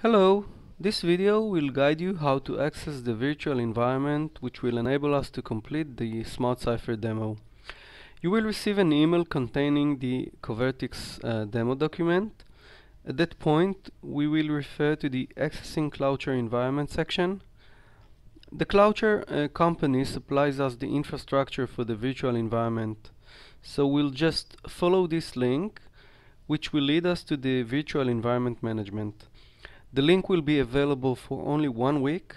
Hello, this video will guide you how to access the virtual environment which will enable us to complete the SmartCipher demo. You will receive an email containing the Covertix demo document. At that point, we will refer to the Accessing Cloudshare Environment section. The Cloudshare company supplies us the infrastructure for the virtual environment. So we'll just follow this link, which will lead us to the virtual environment management. The link will be available for only 1 week,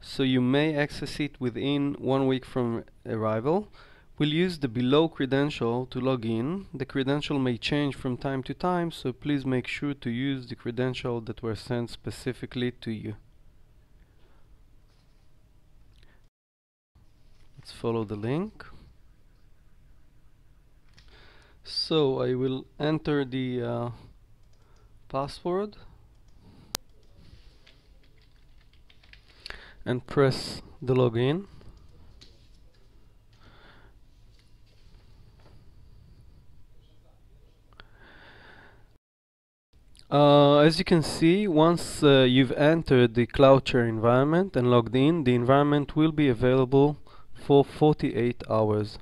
so you may access it within 1 week from arrival. We'll use the below credential to log in. The credential may change from time to time, so please make sure to use the credential that were sent specifically to you. Let's follow the link. So I will enter the password and press the login. As you can see, once you've entered the Cloudshare environment and logged in, the environment will be available for 48 hours.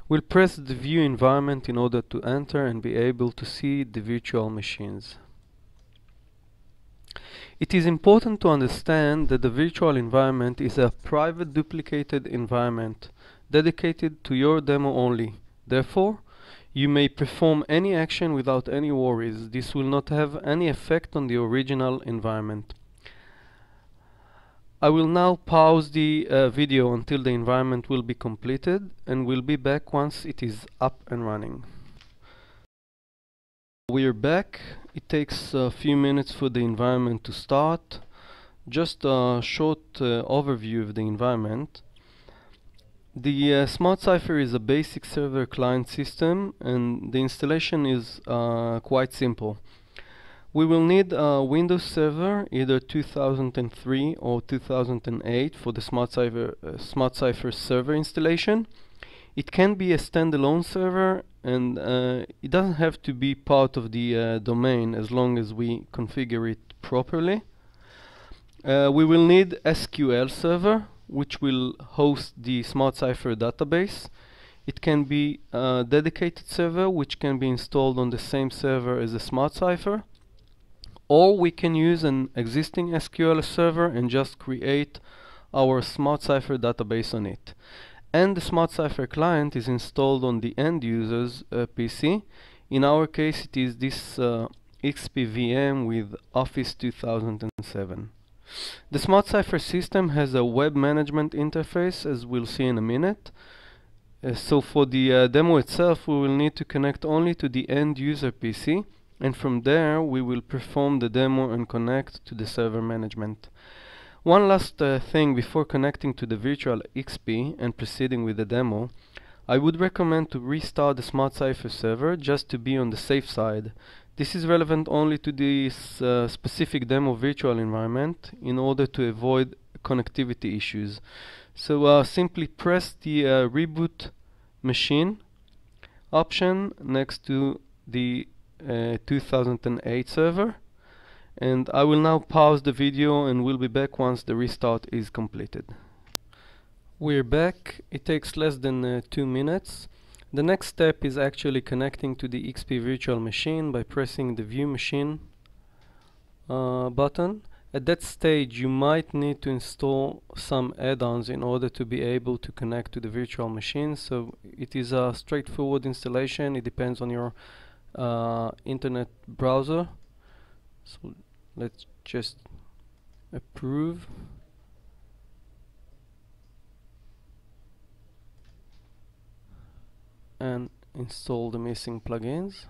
We'll press the View Environment in order to enter and be able to see the virtual machines. It is important to understand that the virtual environment is a private duplicated environment dedicated to your demo only. Therefore, you may perform any action without any worries. This will not have any effect on the original environment. I will now pause the video until the environment will be completed, and we'll be back once it is up and running. We're back. It takes a few minutes for the environment to start. Just a short overview of the environment. The SmartCipher is a basic server client system, and the installation is quite simple. We will need a Windows server, either 2003 or 2008 for the SmartCipher server installation. It can be a standalone server, and it doesn't have to be part of the domain as long as we configure it properly. We will need SQL server, which will host the SmartCipher database. It can be a dedicated server, which can be installed on the same server as the SmartCipher, or we can use an existing SQL server and just create our SmartCipher database on it. And the SmartCipher client is installed on the end user's PC. In our case, it is this XP VM with Office 2007. The SmartCipher system has a web management interface, as we'll see in a minute. So for the demo itself, we will need to connect only to the end user PC, and from there we will perform the demo and connect to the server management. One last thing before connecting to the virtual XP and proceeding with the demo, I would recommend to restart the SmartCipher server just to be on the safe side. This is relevant only to this specific demo virtual environment in order to avoid connectivity issues. So simply press the reboot machine option next to the 2008 server. And I will now pause the video and we'll be back once the restart is completed. We're back. It takes less than 2 minutes. The next step is actually connecting to the XP virtual machine by pressing the View Machine button. At that stage, you might need to install some add-ons in order to be able to connect to the virtual machine. So it is a straightforward installation. It depends on your internet browser. So let's just approve. And install the missing plugins.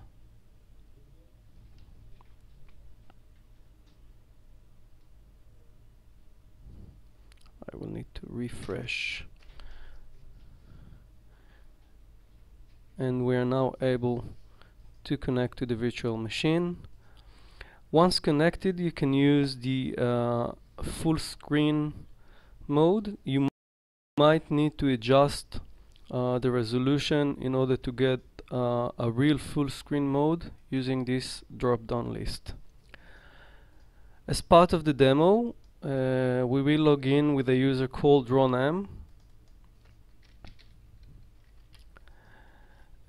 I will need to refresh. And we are now able to connect to the virtual machine. Once connected, you can use the full screen mode. You might need to adjust the resolution in order to get a real full screen mode using this drop down list. As part of the demo, we will log in with a user called Ron.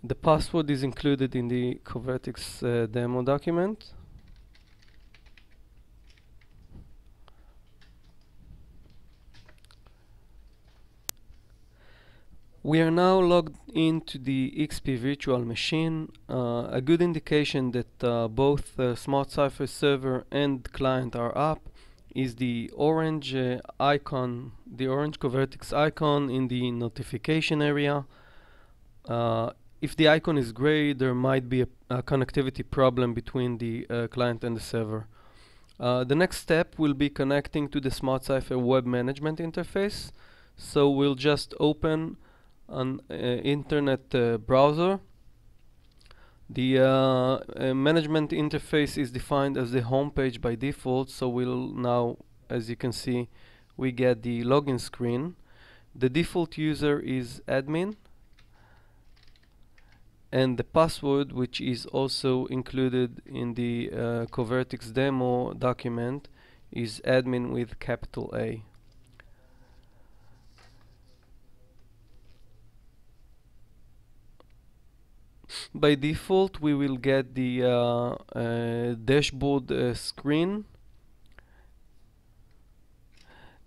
The password is included in the Covertix demo document. We are now logged into the XP virtual machine. A good indication that both SmartCipher server and client are up is the orange icon, the orange Covertix icon in the notification area. If the icon is gray, there might be a connectivity problem between the client and the server. The next step will be connecting to the SmartCipher web management interface. So we'll just open an internet browser. The management interface is defined as the home page by default, so we'll now, as you can see, we get the login screen. The default user is admin, and the password, which is also included in the Covertix demo document, is admin with capital A. By default, we will get the dashboard screen,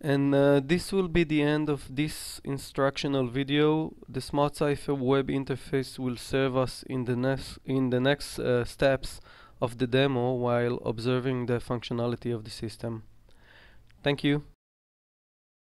and this will be the end of this instructional video. The SmartCipher web interface will serve us in the next steps of the demo while observing the functionality of the system. Thank you.